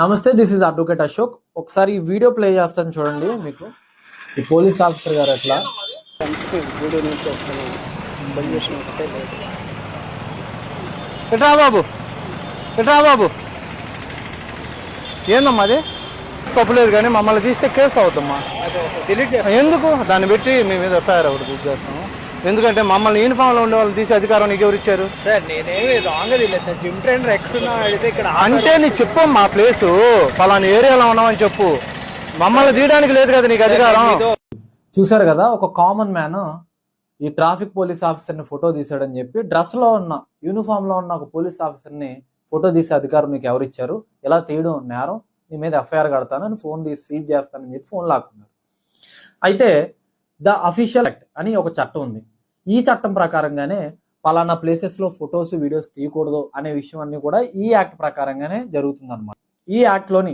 నమస్తే, this is advocate Ashok. ఒకసారి ఈ వీడియో ప్లే చేస్తాను చూడండి. మీకు ఈ పోలీస్ ఆఫీసర్ గారు ఎట్లా వీడియో నుంచి వస్తున్నాను. బంద్ చేసిన ఒకటే లేదు. ఎట్రా బాబు, ఎట్రా బాబు, ఏందమ్మా అది తప్పులేదు కానీ మమ్మల్ని తీస్తే కేసు అవుతామ్మా. డిలీట్ చేస్తాను. ఎందుకు దాన్ని పెట్టి మీ మీద ఎఫ్ఐఆర్ ఒకటి బుక్ చేస్తాము. ఎందుకంటే మమ్మల్ని యూనిఫామ్లో ఉండే వాళ్ళని తీసే అధికారం నీకు ఎవరు ఇచ్చారు? సార్ నేనేమి రాంగ్ తెలియదు సార్. జిమ్ ట్రైనర్ ఎక్కడున్నా అడిగితే ఇక్కడ అంటే నీ చెప్పు, మా ప్లేసు పలానా ఏరియాలో ఉన్నామని చెప్పు. మమ్మల్ని తీయడానికి లేదు కదా నీకు అధికారం. చూసారు కదా, ఒక కామన్ మ్యాన్ ఈ ట్రాఫిక్ పోలీస్ ఆఫీసర్ ని ఫోటో తీసాడని చెప్పి డ్రెస్ లో ఉన్న యూనిఫామ్ లో ఉన్న ఒక పోలీస్ ఆఫీసర్ ని ఫోటో తీసే అధికారం నీకు ఎవరు ఇచ్చారు? ఇలా తీయడం నేరం, నీ మీద ఎఫ్ఐఆర్ కడతాను, ఫోన్ తీసి సీజ్ చేస్తానని చెప్పి ఫోన్ లాక్కున్నారు. అయితే ద అఫీషియల్ యాక్ట్ అని ఒక చట్టం ఉంది. ఈ చట్టం ప్రకారంగానే పలానా ప్లేసెస్ లో ఫొటోస్ వీడియోస్ తీయకూడదు అనే విషయం అన్ని కూడా ఈ యాక్ట్ ప్రకారంగానే జరుగుతుంది అనమాట. ఈ యాక్ట్ లోని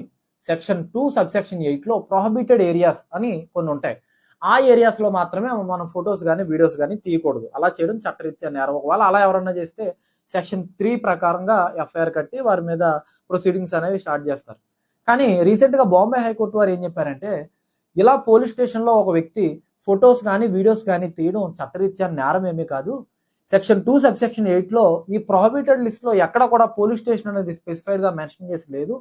సెక్షన్ 2 సబ్సెక్షన్ 8 లో ప్రొహిబిటెడ్ ఏరియాస్ అని కొన్ని ఉంటాయి. ఆ ఏరియాస్ లో మాత్రమే మనం ఫొటోస్ కానీ వీడియోస్ కానీ తీయకూడదు. అలా చేయడం చట్టరీత్యా నేరం. ఒకవేళ అలా ఎవరన్నా చేస్తే సెక్షన్ 3 ప్రకారంగా ఎఫ్ఐఆర్ కట్టి వారి మీద ప్రొసీడింగ్స్ అనేవి స్టార్ట్ చేస్తారు. కానీ రీసెంట్ గా బాంబే హైకోర్టు వారు ఏం చెప్పారంటే, ఇలా పోలీస్ స్టేషన్ లో ఒక వ్యక్తి ఫొటోస్ కానీ వీడియోస్ కానీ తీయడం చట్టరీత్యా నేరం ఏమీ కాదు. సెక్షన్ 2 సబ్సెక్షన్ 8 లో ఈ ప్రొహిబిటెడ్ లిస్ట్ లో ఎక్కడ కూడా పోలీస్ స్టేషన్ అనేది స్పెసిఫైడ్ గా మెన్షన్ చేసి లేదు.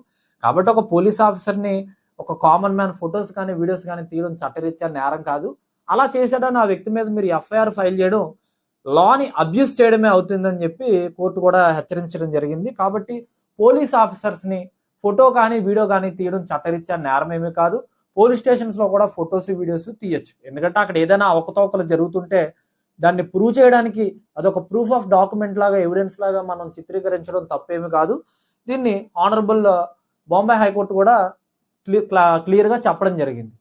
కాబట్టి ఒక పోలీస్ ఆఫీసర్ ని, ఒక కామన్ మ్యాన్ ఫొటోస్ కానీ వీడియోస్ కానీ తీయడం చట్టరీత్యా నేరం కాదు. అలా చేశాడని ఆ వ్యక్తి మీద మీరు ఎఫ్ఐఆర్ ఫైల్ చేయడం లాని అబ్యూస్ చేయడమే అవుతుందని చెప్పి కోర్టు కూడా హెచ్చరించడం జరిగింది. కాబట్టి పోలీస్ ఆఫీసర్స్ ని ఫోటో కానీ వీడియో కానీ తీయడం చట్టరీత్యా నేరం ఏమీ కాదు. పోలీస్ స్టేషన్స్ లో కూడా ఫొటోస్ వీడియోస్ తీయొచ్చు. ఎందుకంటే అక్కడ ఏదైనా అవకతవకలు జరుగుతుంటే దాన్ని ప్రూవ్ చేయడానికి అదొక ప్రూఫ్ ఆఫ్ డాక్యుమెంట్ లాగా, ఎవిడెన్స్ లాగా మనం చిత్రీకరించడం తప్పేమి కాదు. దీన్ని ఆనరబుల్ బాంబే హైకోర్టు కూడా క్లియర్ గా చెప్పడం జరిగింది.